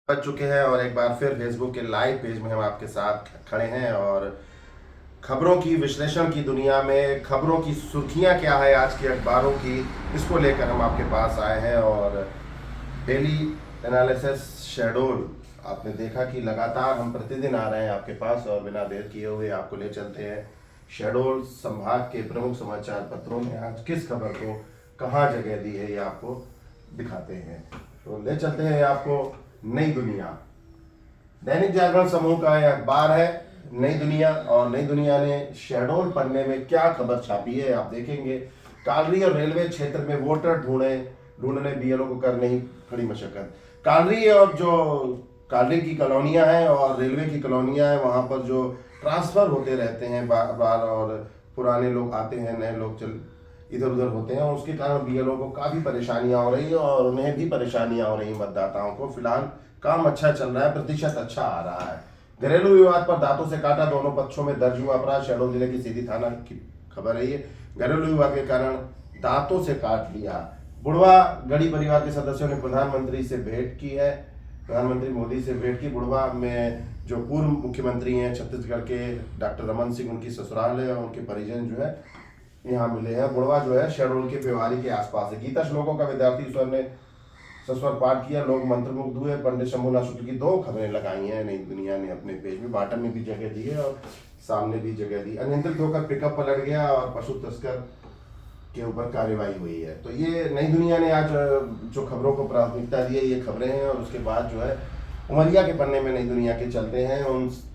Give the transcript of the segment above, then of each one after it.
बच चुके हैं और एक बार फिर फेसबुक के लाइव पेज में हम आपके साथ खड़े हैं और खबरों की विश्लेषण की दुनिया में खबरों की सुर्खियां क्या है आज की अखबारों की, इसको लेकर हम आपके पास आए हैं। और डेली एनालिसिस शेड्यूल आपने देखा कि लगातार हम प्रतिदिन आ रहे हैं आपके पास और बिना देर किए हुए आपको ले चलते हैं शेड्यूल संभाग के प्रमुख समाचार पत्रों ने आज किस खबर को कहाँ जगह दी है ये आपको दिखाते हैं। तो ले चलते हैं आपको नई दुनिया। दैनिक जागरण समूह का यह अखबार है नई दुनिया, और नई दुनिया ने शहडोल पन्ने में क्या खबर छापी है आप देखेंगे। कालरी और रेलवे क्षेत्र में वोटर ढूंढने बीएलओ को कर नहीं खड़ी मशक्कत। कालरी और जो कालरी की कॉलोनियां हैं और रेलवे की कॉलोनियां हैं, वहां पर जो ट्रांसफर होते रहते हैं बार बार, और पुराने लोग आते हैं, नए लोग चल इधर उधर होते हैं, और उसके कारण बीएलओ को काफ़ी परेशानियां हो रही है और उन्हें भी परेशानियां हो रही हैं मतदाताओं को। फिलहाल काम अच्छा चल रहा है, प्रतिशत अच्छा आ रहा है। घरेलू विवाद पर दांतों से काटा, दोनों पक्षों में दर्ज हुआ अपराध। शहडोल जिले की सीधी थाना की खबर है ये। घरेलू विवाद के कारण दांतों से काट लिया। बुढ़वा गढ़ी परिवार के सदस्यों ने प्रधानमंत्री से भेंट की है, प्रधानमंत्री मोदी से भेंट की। बुढ़वा में जो पूर्व मुख्यमंत्री हैं छत्तीसगढ़ के डॉक्टर रमन सिंह, उनकी ससुराल है और उनके परिजन जो है यहाँ मिले हैं। बुढ़वा जो है शहडोल के बेवारी के आसपास है। गीता श्लोकों का विद्यार्थी स्वर ने सस्वर पाठ किया, लोग मंत्रमुग्ध हुए। पंडित शंभुनाथ शुक्ल की दो खबरें लगाई हैं नई दुनिया ने अपने पेज में। बाटम में भी जगह दी है और सामने भी जगह दी। अनियंत्रित होकर पिकअप पलट गया और पशु तस्कर के ऊपर कार्रवाई हुई है। तो ये नई दुनिया ने आज जो खबरों को प्राथमिकता दी है ये खबरें हैं। और उसके बाद जो है उमरिया के पन्ने में नई दुनिया के चलते हैं।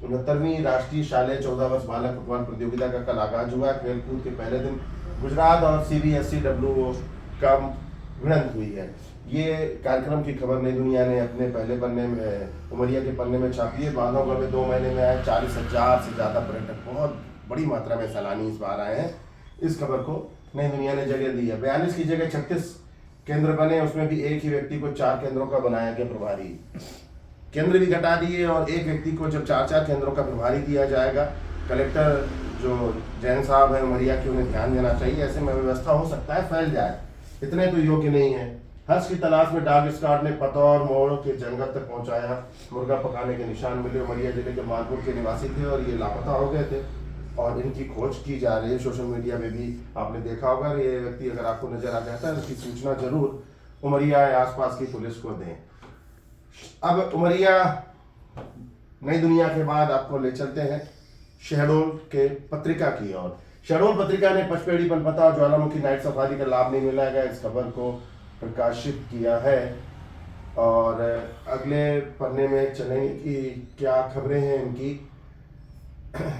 69वीं राष्ट्रीय शालेय 14 वर्ष बालक फुटबॉल प्रतियोगिता का कल आगाज हुआ। खेलकूद के पहले दिन गुजरात और सीबीएसई डब्ल्यू का भिड़ंत हुई है। ये कार्यक्रम की खबर नई दुनिया ने अपने पहले पन्ने में, उमरिया के पन्ने में छापी है। बांधवगढ़ में 2 महीने में आए 40,000 से ज़्यादा पर्यटक, बहुत बड़ी मात्रा में सैलानी इस बार आए हैं। इस खबर को नई दुनिया ने जगह दी है। 42 की जगह 36 केंद्र बने, उसमें भी एक ही व्यक्ति को 4 केंद्रों का बनाया गया प्रभारी। केंद्र भी घटा दिए और एक व्यक्ति को जब 4-4 केंद्रों का प्रभारी दिया जाएगा। कलेक्टर जो जैन साहब हैं उमरिया के, उन्हें ध्यान देना चाहिए। ऐसे में व्यवस्था हो सकता है फैल जाए, इतने तो योग्य नहीं है। हर्ष की तलाश में डॉग स्क्वाड ने पतौर मोड़ के जंगल तक पहुंचाया। मुर्गा पकाने के निशान मिले। उमरिया जिले के मालपुर के निवासी थे और ये लापता हो गए थे और इनकी खोज की जा रही है। सोशल मीडिया में भी आपने देखा होगा। ये व्यक्ति अगर आपको नजर आ जाता है इसकी सूचना जरूर उमरिया या आसपास की पुलिस को दें। अब उमरिया नई दुनिया के बाद आपको ले चलते हैं शहडोल के पत्रिका की ओर। शहडोल पत्रिका ने पचपेड़ी पनपता और ज्वालामुखी नाइट सफारी का लाभ नहीं मिलेगा, इस खबर को प्रकाशित किया है। और अगले पन्ने में चलेंगे कि क्या खबरें हैं इनकी।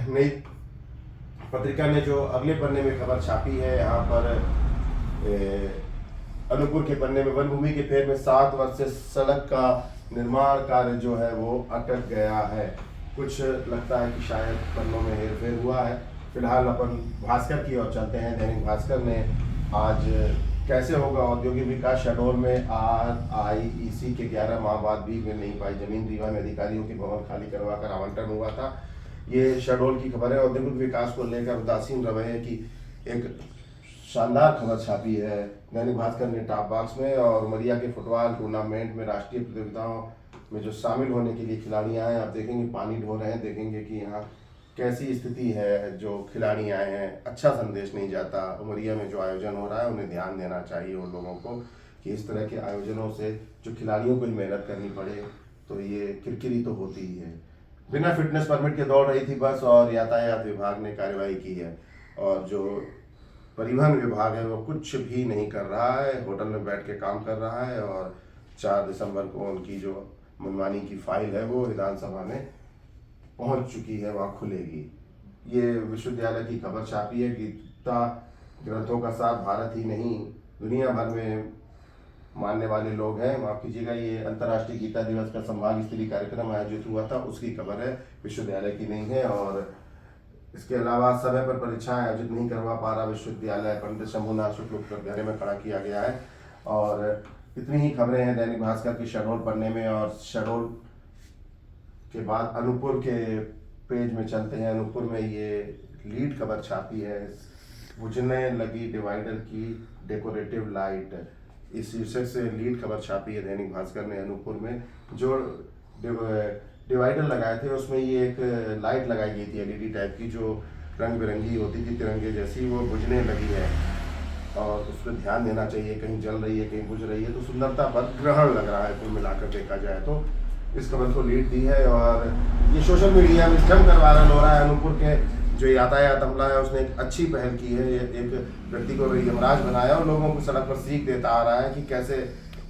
नई पत्रिका ने जो अगले पन्ने में खबर छापी है, यहाँ पर अनूपपुर के पन्ने में वन भूमि के फेर में 7 वर्ष से सड़क का निर्माण कार्य जो है वो अटक गया है। कुछ लगता है कि शायद पन्नों में हेरफेर हुआ है। फिलहाल अपन भास्कर की ओर चलते हैं। दैनिक भास्कर ने आज कैसे होगा औद्योगिक विकास शहडोल में, RIEC के 11 माह बाद भी मिल नहीं पाई जमीन। रीवा में अधिकारियों की भवन खाली करवाकर आवंटन हुआ था। ये शहडोल की खबर है। औद्योगिक विकास को लेकर उदासीन रवैये की एक शानदार खबर छापी है दैनिक भास्कर ने टॉप बॉक्स में। और उमरिया के फुटबॉल टूर्नामेंट में राष्ट्रीय प्रतियोगिताओं में जो शामिल होने के लिए खिलाड़ी आए हैं, आप देखेंगे पानी ढो रहे हैं। देखेंगे कि यहाँ कैसी स्थिति है। जो खिलाड़ी आए हैं, अच्छा संदेश नहीं जाता। उमरिया में जो आयोजन हो रहा है उन्हें ध्यान देना चाहिए उन लोगों को कि इस तरह के आयोजनों से जो खिलाड़ियों को ही मेहनत करनी पड़े तो ये किरकिरी तो होती ही है। बिना फिटनेस परमिट के दौड़ रही थी बस और यातायात विभाग ने कार्रवाई की है। और जो परिवहन विभाग है वो कुछ भी नहीं कर रहा है, होटल में बैठ के काम कर रहा है। और 4 दिसंबर को उनकी जो मनमानी की फाइल है वो विधानसभा में पहुंच चुकी है, वहाँ खुलेगी। ये विश्वविद्यालय की खबर छापी है। गीता ग्रंथों का साथ भारत ही नहीं दुनिया भर में मानने वाले लोग हैं। माफ कीजिएगा, ये अंतर्राष्ट्रीय गीता दिवस का संभाग स्तरीय कार्यक्रम आयोजित हुआ था, उसकी खबर है, विश्वविद्यालय की नहीं है। और इसके अलावा समय पर परीक्षाएं आयोजित नहीं करवा पा रहा विश्वविद्यालय, पंडित शंभुनाथ शुक्ल को कटघरे में खड़ा किया गया है। और इतनी ही खबरें हैं दैनिक भास्कर की शहडोल पढ़ने में। और शहडोल के बाद अनूपपुर के पेज में चलते हैं। अनूपपुर में ये लीड खबर छापी है, बुझने लगी डिवाइडर की डेकोरेटिव लाइट, इस शीर्षक से लीड खबर छापी है दैनिक भास्कर ने अनूपपुर में। जो डिवाइडर लगाए थे, उसमें ये एक लाइट लगाई गई थी एलईडी टाइप की, जो रंग बिरंगी होती थी तिरंगे जैसी, वो बुझने लगी है और उस पर ध्यान देना चाहिए, कहीं जल रही है कहीं बुझ रही है, तो सुंदरता बदग्रहण लग रहा है कुल मिलाकर देखा जाए तो। इस खबर को लीड दी है और ये सोशल मीडिया में जमकर वायरल हो रहा है। अनूपपुर के जो यातायात अमला है उसने एक अच्छी पहल की है, एक व्यक्ति को यमराज बनाया और लोगों को सड़क पर सीख देता आ रहा है कि कैसे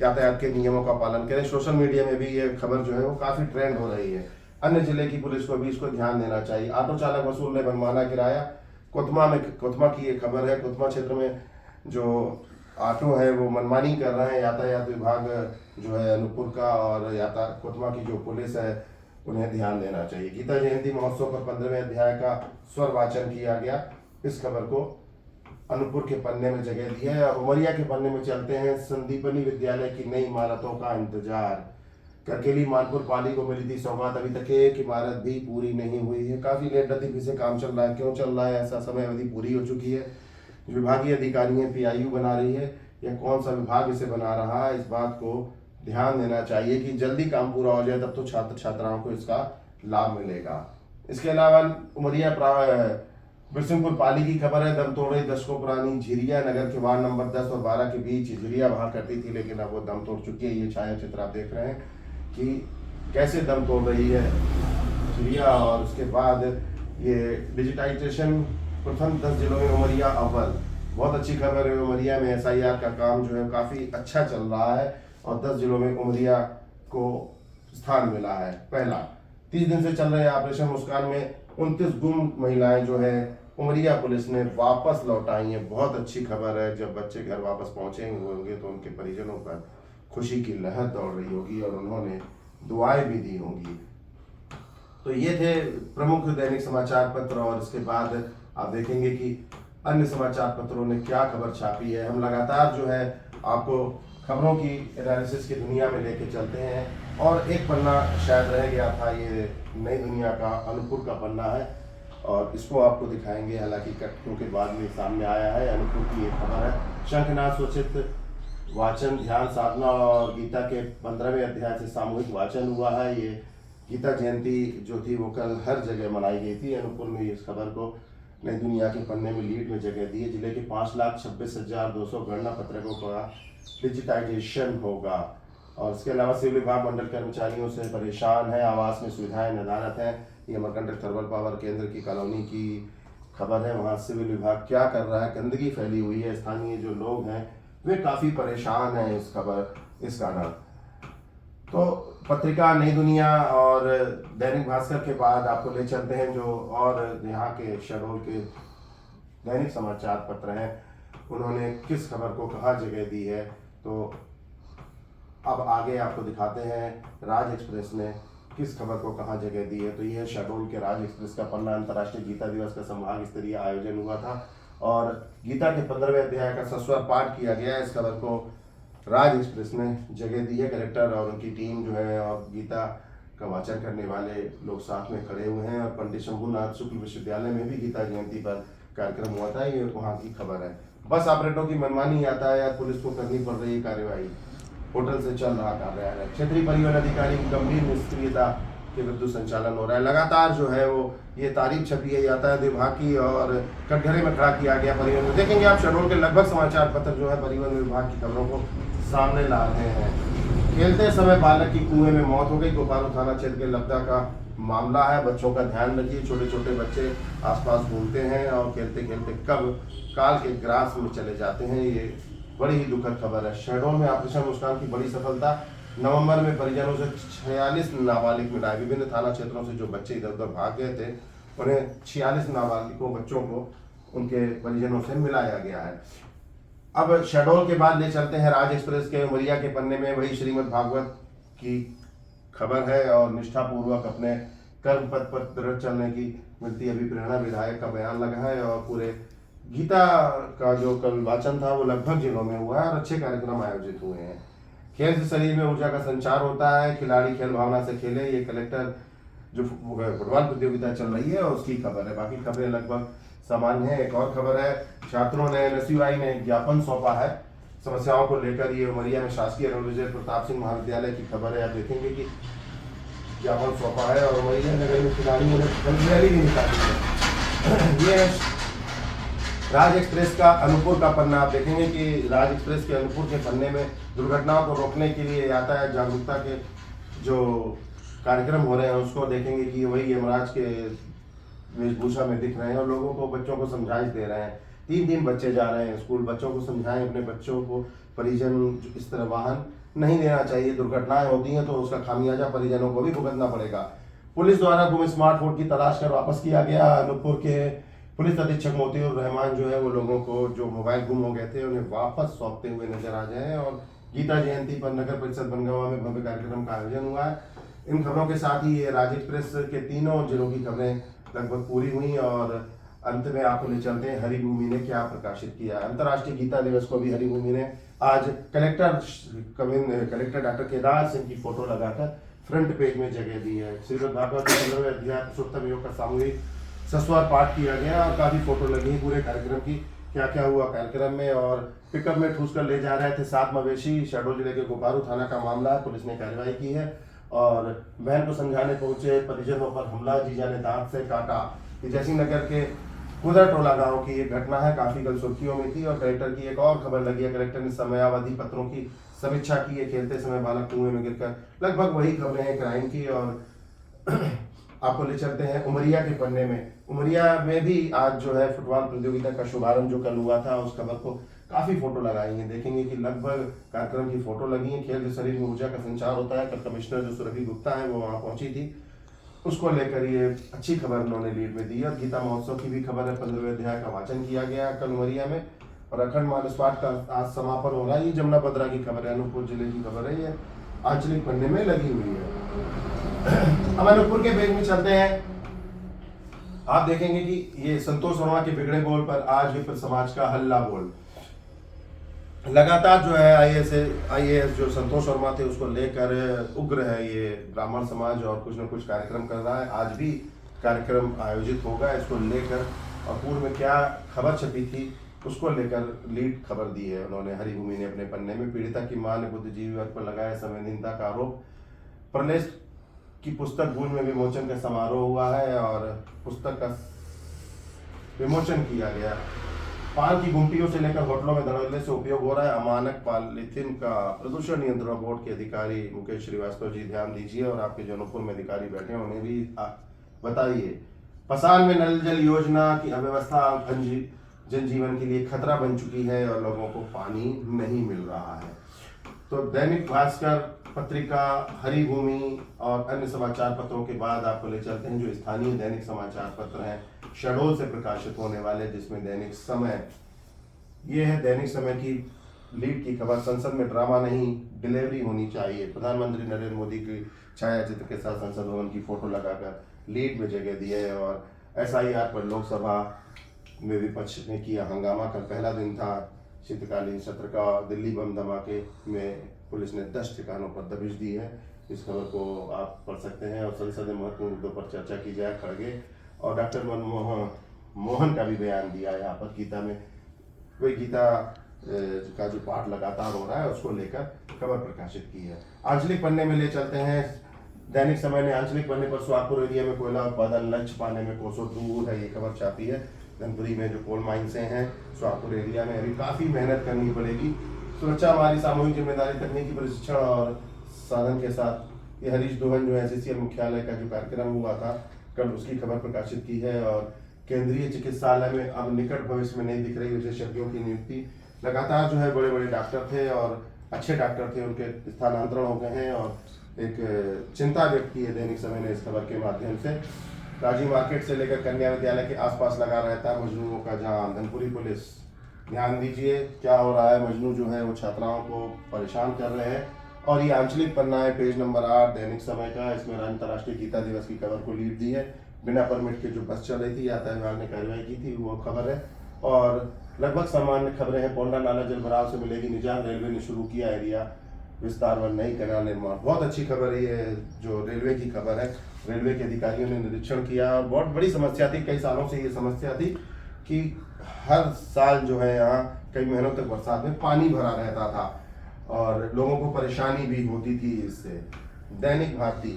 यातायात के नियमों का पालन करें। सोशल मीडिया में भी ये खबर जो है वो काफ़ी ट्रेंड हो रही है। अन्य जिले की पुलिस को भी इसको ध्यान देना चाहिए। ऑटो चालक वसूल रहे मनमाना किराया। कोतमा की ये खबर है। कोतमा क्षेत्र में जो ऑटो है वो मनमानी कर रहे हैं। यातायात विभाग जो है अनूपपुर का और कोतमा की जो पुलिस है उन्हें ध्यान देना चाहिए। गीता जयंती महोत्सव पर 15वें अध्याय का स्वर वाचन किया गया। इस खबर को अनूपपुर के पन्ने में जगह दी है। अब उमरिया के पन्ने में चलते हैं। संदीपनी विद्यालय की नई इमारतों का इंतजार। करकेली मानपुर पाली को मिली थी सौगात, अभी तक एक इमारत भी पूरी नहीं हुई है। काफी लेट गति से काम चल रहा है। क्यों चल रहा है ऐसा? समय अवधि पूरी हो चुकी है। विभागीय अधिकारी पीआईयू बना रही है या कौन सा विभाग इसे बना रहा है, इस बात को ध्यान देना चाहिए कि जल्दी काम पूरा हो जाए, तब तो छात्र छात्राओं को इसका लाभ मिलेगा। इसके अलावा उमरिया बिरसिंहपुर पाली की खबर है। दम तोड़ रही दशकों पुरानी झिरिया नगर के वार्ड नंबर 10 और 12 के बीच झिरिया बहा करती थी, लेकिन अब वो दम तोड़ चुकी है। ये छाया चित्र आप देख रहे हैं कि कैसे दम तोड़ रही है झिरिया। और उसके बाद ये डिजिटाइजेशन प्रथम 10 जिलों में उमरिया अव्वल। बहुत अच्छी खबर है। उमरिया में एसआईआर का काम जो है काफ़ी अच्छा चल रहा है और 10 जिलों में उमरिया को स्थान मिला है पहला। 30 दिन से चल रहे ऑपरेशन मुस्कान में 29 गुम महिलाएं जो है उमरिया पुलिस ने वापस लौटाई है। बहुत अच्छी खबर है। जब बच्चे घर वापस पहुंचेंगे होंगे तो उनके परिजनों पर खुशी की लहर दौड़ रही होगी और उन्होंने दुआएं भी दी होंगी। तो ये थे प्रमुख दैनिक समाचार पत्र और इसके बाद आप देखेंगे कि अन्य समाचार पत्रों ने क्या खबर छापी है। हम लगातार जो है आपको खबरों की एनालिसिस की दुनिया में लेके चलते हैं और एक पन्ना शायद रह गया था, ये नई दुनिया का अनूपपुर का पन्ना है और इसको आपको दिखाएंगे। हालांकि कटकों के बाद में सामने आया है। अनूपपुर की एक खबर है। शंखनाद स्वचित वाचन ध्यान साधना और गीता के 15वें अध्याय से सामूहिक वाचन हुआ है। ये गीता जयंती जो थी वो कल हर जगह मनाई गई थी। अनूपपुर में इस खबर को नई दुनिया के पन्ने में लीड में जगह दी है। जिले के 5,26,200 गणना पत्रकों का डिजिटाइजेशन होगा और इसके अलावा सिविल विभाग मंडल कर्मचारियों से परेशान है। आवास में सुविधाएं नदारत हैं। ये अमरकंटक थर्मल पावर केंद्र की कॉलोनी की खबर है। वहाँ सिविल विभाग क्या कर रहा है? गंदगी फैली हुई है। स्थानीय जो लोग हैं वे काफ़ी परेशान हैं इस कारण। तो पत्रिका नई दुनिया और दैनिक भास्कर के बाद आपको ले चलते हैं जो और यहाँ के शहडोल के दैनिक समाचार पत्र हैं, उन्होंने किस खबर को कहाँ जगह दी है। तो अब आगे आपको दिखाते हैं राज एक्सप्रेस ने किस खबर को कहाँ जगह दी है। तो ये है शहडोल के राज एक्सप्रेस का पन्ना। अंतर्राष्ट्रीय गीता दिवस का संभाग स्तरीय आयोजन हुआ था और गीता के 15वें अध्याय का सस्वर पाठ किया गया। इस खबर को राज एक्सप्रेस ने जगह दी है। कलेक्टर और उनकी टीम जो है और गीता का वाचन करने वाले लोग साथ में खड़े हुए हैं और पंडित शंभुनाथ शुक्ल विश्वविद्यालय में भी गीता जयंती पर कार्यक्रम हुआ था। ये वहाँ की खबर है। बस ऑपरेटरों की मनमानी यातायात पुलिस को करनी पड़ रही कार्रवाई। होटल से चल रहा कार्यालय। क्षेत्रीय परिवहन अधिकारी की गंभीर निष्क्रियता के विरुद्ध संचालन हो रहा है। लगातार जो है वो ये तारीख छपी है यातायात विभाग की और कटघरे में खड़ा किया गया परिवहन में। देखेंगे आप शहडोल के लगभग समाचार पत्र जो है परिवहन विभाग की खबरों को सामने ला रहे हैं। खेलते समय बालक की कुएं में मौत हो गई। गोपालू थाना क्षेत्र के लब्दा का मामला है। बच्चों का ध्यान रखिए। छोटे छोटे बच्चे आसपास घूमते हैं और खेलते खेलते कब काल के ग्रास में चले जाते हैं। ये बड़ी ही दुखद खबर है। शहडोल में ऑपरेशन मुस्कान की बड़ी सफलता। नवंबर में परिजनों से 46 नाबालिग मिलाए। विभिन्न थाना क्षेत्रों से जो बच्चे इधर उधर भाग गए थे उन्हें 46 नाबालिगों बच्चों को उनके परिजनों से मिलाया गया है। अब शहडोल के बाद ले चलते हैं राज एक्सप्रेस के उमरिया के पन्ने में। वही श्रीमद् भागवत की खबर है और निष्ठापूर्वक अपने कर्म पथ पर दृढ़ चलने की मिलती अभिप्रेरणा विधायक का बयान लगा है और पूरे गीता का जो कल वाचन था वो लगभग जिलों में हुआ है और अच्छे कार्यक्रम आयोजित हुए हैं। खेल से शरीर में ऊर्जा का संचार होता है। खिलाड़ी खेल भावना से खेले। ये कलेक्टर जो फुटबॉल प्रतियोगिता चल रही है उसकी खबर है। बाकी खबरें लगभग सामान्य है। एक और खबर है, छात्रों ने एनएसयूआई ने ज्ञापन सौंपा है समस्याओं को लेकर। ये उमरिया में शासकीय रणविजय प्रताप सिंह महाविद्यालय की खबर है। आप देखेंगे कि ज्ञापन सौंपा है और उमरिया नगर में खिलाड़ियों ने रैली भी निकाली है। ये राज एक्सप्रेस का अनूपपुर का पन्ना। आप देखेंगे कि राज एक्सप्रेस के अनूपपुर के पन्ने में दुर्घटनाओं को रोकने के लिए यातायात जागरूकता के जो कार्यक्रम हो रहे हैं उसको देखेंगे कि वही यमराज के वेशभूषा में दिख रहे हैं और लोगों को, बच्चों को समझाइश दे रहे हैं। 3 बच्चे जा रहे हैं स्कूल, बच्चों को समझाएं, अपने बच्चों को परिजन इस तरह वाहन नहीं देना चाहिए। दुर्घटनाएं होती हैं तो उसका खामियाजा परिजनों को भी भुगतना पड़ेगा। पुलिस द्वारा गुम स्मार्टफोन की तलाश कर वापस किया गया। अनूपपुर के पुलिस अधीक्षक मोतीउर रहमान जो है वो लोगों को जो मोबाइल गुम हो गए थे उन्हें वापस सौंपते हुए नजर आ जाए। और गीता जयंती पर नगर परिषद बनगांव में भव्य कार्यक्रम का आयोजन हुआ है। इन खबरों के साथ ही ये राज एक्सप्रेस के तीनों जिलों की खबरें लगभग पूरी हुई और अंत में आपको ले चलते हैं हरिभूमि ने क्या प्रकाशित किया। अंतर्राष्ट्रीय गीता दिवस को भी हरिभूमि ने आज कलेक्टर डॉक्टर केदार सिंह की फोटो लगाकर फ्रंट पेज में जगह दी है। श्रीमद् भागवत के 15वें अध्याय पुरुषोत्तम योग का सामूहिक सस्वर पाठ किया गया और काफी फोटो लगी पूरे कार्यक्रम की। क्या क्या हुआ कार्यक्रम में, और पिकअप में ठूस कर ले जा रहे थे 7 मवेशी। शहडोल जिले के गोपारू थाना का मामला है, पुलिस ने कार्रवाई की है। और बहन को समझाने पहुंचे परिजनों पर हमला, जीजा ने दांत से काटा। जयसिंह नगर के कुदर टोला गांव की एक घटना है, काफी कल सुर्खियों में थी। और कलेक्टर की एक और खबर लगी है, कलेक्टर ने समयावधि पत्रों की समीक्षा की है। खेलते समय बालक कुएं में गिरकर, लगभग वही खबरें हैं क्राइम की। और आपको ले चलते हैं उमरिया के पन्ने में। उमरिया में भी आज जो है फुटबॉल प्रतियोगिता का शुभारंभ जो कल हुआ था उस खबर को काफी फोटो लगाई हैं। देखेंगे कि लगभग कार्यक्रम की फोटो लगी है। खेल से शरीर में ऊर्जा का संचार होता है। कल कमिश्नर जो सुरभि गुप्ता है वो वहां पहुंची थी, उसको लेकर ये अच्छी खबर उन्होंने लीड में दी। और गीता महोत्सव की भी खबर है, 15वें अध्याय का वाचन किया गया कल उमरिया में। और अखंड मानस पाठ का आज समापन हो रहा है। ये जमुना भद्रा की खबर है, अनूपपुर जिले की खबर है, ये आंचलिक पन्ने में लगी हुई है। अब अनूपपुर के पेज में चलते हैं। आप देखेंगे कि ये संतोष वर्मा के बिगड़े बोल पर आज विप्र समाज का हल्ला बोल। लगातार जो है आईएएस जो संतोष वर्मा थे उसको लेकर उग्र है ये ब्राह्मण समाज और कुछ न कुछ कार्यक्रम कर रहा है। आज भी कार्यक्रम आयोजित होगा इसको लेकर। और पूर्व में क्या खबर छपी थी उसको लेकर लीड खबर दी है उन्होंने, हरिभूमि ने अपने पन्ने में। पीड़िता की मां ने बुद्धिजीवी वर्ग पर लगाया संवेदनता का आरोप। प्रलेश की पुस्तक भूल में विमोचन का समारोह हुआ है और पुस्तक का विमोचन किया गया। पान की गुमटियों से लेकर होटलों में धड़ल्ले से उपयोग हो रहा है अमानक पॉलीथीन का। प्रदूषण नियंत्रण बोर्ड के अधिकारी मुकेश श्रीवास्तव जी ध्यान दीजिए और आपके जौनपुर में अधिकारी बैठे हैं उन्हें भी बताइए। पसान में नल जल योजना की अव्यवस्था जनजीवन के लिए खतरा बन चुकी है और लोगों को पानी नहीं मिल रहा है। तो दैनिक भास्कर पत्रिका, हरिभूमि और अन्य समाचार पत्रों के बाद आपको ले चलते हैं जो स्थानीय दैनिक समाचार पत्र हैं शहडोल से प्रकाशित होने वाले, जिसमें दैनिक समय, ये है दैनिक समय की लीड की खबर। संसद में ड्रामा नहीं, डिलीवरी होनी चाहिए। प्रधानमंत्री नरेंद्र मोदी की छायाचित्र के साथ संसद भवन की फोटो लगाकर लीड में जगह दी है। और एसआईआर पर लोकसभा में विपक्ष ने किया हंगामा। कल पहला दिन था शीतकालीन सत्र का। दिल्ली बम धमाके में पुलिस ने 10 ठिकानों पर दबिश दी है। इस खबर को आप पढ़ सकते हैं। और संसद में महत्वपूर्ण मुद्दों पर चर्चा की जाए, खड़गे और डॉक्टर मनमोहन मोहन का भी बयान दिया है यहाँ पर गीता में। वही गीता का जो पाठ लगातार हो रहा है उसको लेकर खबर प्रकाशित की है। आंचलिक पन्ने में ले चलते हैं। दैनिक समय ने आंचलिक पन्ने पर सुहागपुर एरिया में कोयला उत्पादन लक्ष्य पाने में कोसों दूर है, ये खबर छापी है। धनपुरी में जो कोल माइंस हैं सुहागपुर एरिया में अभी काफी मेहनत करनी पड़ेगी। सुरक्षा हमारी सामूहिक जिम्मेदारी, तकनीकी प्रशिक्षण और साधन के साथ ये हरीश दोहन जो एससीएल मुख्यालय का जो कार्यक्रम हुआ था कल, उसकी खबर प्रकाशित की है। और केंद्रीय चिकित्सालय में अब निकट भविष्य में नहीं दिख रही विशेषज्ञों की नियुक्ति। लगातार जो है बड़े बड़े डॉक्टर थे और अच्छे डॉक्टर थे, उनके स्थानांतरण हो गए हैं और एक चिंता व्यक्त की है दैनिक समय ने इस खबर के माध्यम से। राजीव मार्केट से लेकर कन्या विद्यालय के आसपास लगा रहता है मजनूओं का जाम। धनपुरी पुलिस ध्यान दीजिए क्या हो रहा है। मजनू जो है वो छात्राओं को परेशान कर रहे हैं। और ये आंचलिक पन्ना है पेज नंबर 8 दैनिक समय का। इसमें अंतर्राष्ट्रीय गीता दिवस की खबर को लीड दी है। बिना परमिट के जो बस चल रही थी यातायात विभाग ने कार्रवाई की थी, वो खबर है। और लगभग सामान्य खबरें हैं। पोंडा नाला जल भराव से मिलेगी निजात, रेलवे ने शुरू किया एरिया विस्तार व नई कैनाल निर्माण। बहुत अच्छी खबर है ये, जो रेलवे की खबर है। रेलवे के अधिकारियों ने निरीक्षण किया और बहुत बड़ी समस्या थी, कई सालों से ये समस्या थी कि हर साल जो है यहाँ कई महीनों तक बरसात में पानी भरा रहता था और लोगों को परेशानी भी होती थी इससे। दैनिक भारती,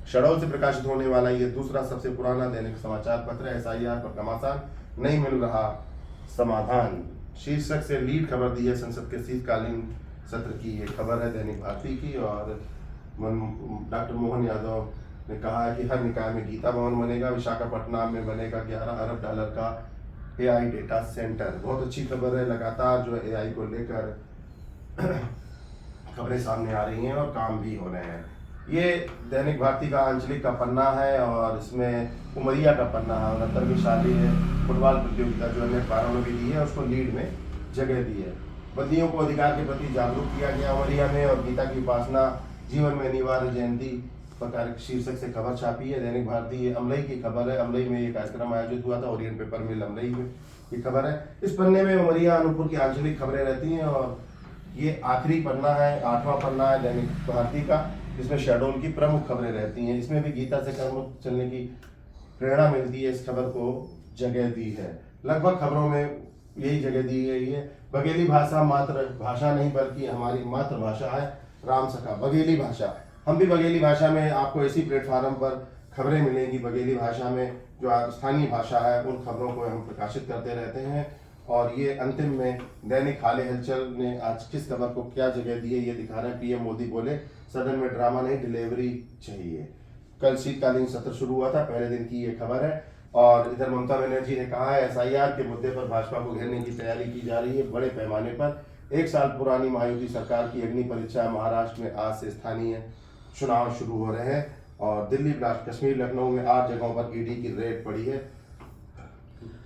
शहडोल से प्रकाशित होने वाला ये दूसरा सबसे पुराना दैनिक समाचार पत्र है। SIR पर घमासान, नहीं मिल रहा समाधान, शीर्षक से लीड खबर दी है संसद के शीतकालीन सत्र की। ये खबर है दैनिक भारती की। और डॉक्टर मोहन यादव ने कहा है कि हर निकाय में गीता भवन बनेगा, विशाखापट्टनम में बनेगा 11 अरब डॉलर का AI डेटा सेंटर। बहुत अच्छी खबर है। लगातार जो AI को लेकर खबरें सामने आ रही हैं और काम भी हो रहे हैं। ये दैनिक भारती का आंचलिक का पन्ना है और इसमें उमरिया का पन्ना है। 69वीं शालेय फुटबॉल प्रतियोगिता जो अन्य अखबारों में भी दी है उसको लीड में जगह दी है। बंदियों को अधिकार के प्रति जागरूक किया गया उमरिया में, और गीता की उपासना जीवन में अनिवार्य जयंती प्रकार शीर्षक से खबर छापी है दैनिक भारती। ये अमलई की खबर है। अमलई में ये कार्यक्रम आयोजित हुआ था, ओरिएंट पेपर मिल अमलई में ये खबर है। इस पन्ने में उमरिया अनूपपुर की आंचलिक खबरें रहती हैं और ये आखिरी पन्ना है, 8वां पन्ना है दैनिक भारती का, जिसमें शहडोल की प्रमुख खबरें रहती हैं। इसमें भी गीता से कर्म चलने की प्रेरणा मिलती है। इस खबर को जगह दी है। लगभग खबरों में यही जगह दी गई है। बघेली भाषा मात्र भाषा नहीं बल्कि हमारी मातृभाषा है। राम सखा बघेली भाषा, हम भी बघेली भाषा में आपको इसी प्लेटफार्म पर खबरें मिलेंगी। बघेली भाषा में जो स्थानीय भाषा है उन खबरों को हम प्रकाशित करते रहते हैं। और ये अंतिम में दैनिक हाल हलचल ने आज किस खबर को क्या जगह दी है ये दिखा रहे हैं। PM मोदी बोले सदन में ड्रामा नहीं, डिलीवरी चाहिए। कल शीतकालीन सत्र शुरू हुआ था, पहले दिन की ये खबर है। और इधर ममता बनर्जी ने कहा है SIR के मुद्दे पर भाजपा को घेरने की तैयारी की जा रही है बड़े पैमाने पर। 1 साल पुरानी महायुति सरकार की अग्नि परीक्षा महाराष्ट्र में आज से स्थानीय चुनाव शुरू हो रहे हैं। और दिल्ली, कश्मीर, लखनऊ में 8 जगहों पर ED की रेड पड़ी है।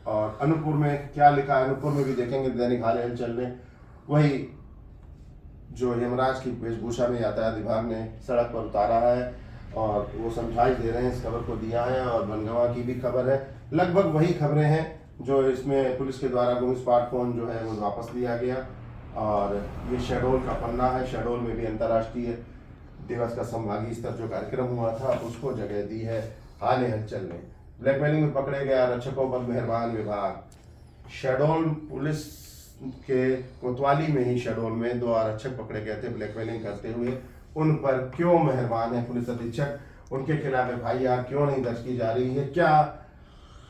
और अनूपपुर में क्या लिखा है, अनूपपुर में भी देखेंगे दैनिक हाल हलचल में वही जो यमराज की वेशभूषा में यातायात विभाग ने सड़क पर उतारा है और वो समझाइश दे रहे हैं, इस खबर को दिया है। और बनगवा की भी खबर है। लगभग वही खबरें हैं जो इसमें पुलिस के द्वारा गुम स्मार्टफोन जो है वो वापस लिया गया। और ये शहडोल का पन्ना है। शहडोल में भी अंतर्राष्ट्रीय दिवस का संभागीय स्तर जो कार्यक्रम हुआ था उसको जगह दी है हाल हलचल में। ब्लैकमेलिंग में पकड़े गए आरक्षकों पर मेहरबान विभाग। शहडोल पुलिस के कोतवाली में ही शहडोल में 2 आरक्षक पकड़े गए थे ब्लैकमेलिंग करते हुए। उन पर क्यों मेहरबान है पुलिस अधीक्षक, उनके खिलाफ FIR क्यों नहीं दर्ज की जा रही है? क्या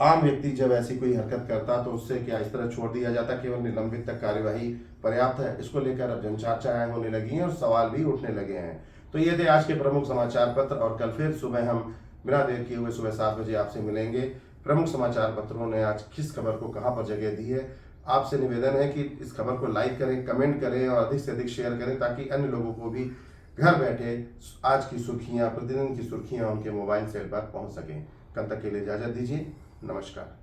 आम व्यक्ति जब ऐसी कोई हरकत करता तो उससे क्या इस तरह छोड़ दिया जाता, केवल निलंबित तक कार्यवाही पर्याप्त है? इसको लेकर अब जनचर्चाएं होने लगी हैं और सवाल भी उठने लगे हैं। तो ये थे आज के प्रमुख समाचार पत्र। और कल फिर सुबह हम बिना देर किए हुए सुबह 7 बजे आपसे मिलेंगे। प्रमुख समाचार पत्रों ने आज किस खबर को कहां पर जगह दी है, आपसे निवेदन है कि इस खबर को लाइक करें, कमेंट करें और अधिक से अधिक शेयर करें ताकि अन्य लोगों को भी घर बैठे आज की सुर्खियां, प्रतिदिन की सुर्खियां उनके मोबाइल सेल पर पहुंच सकें। कल तक के लिए इजाजत दीजिए। नमस्कार।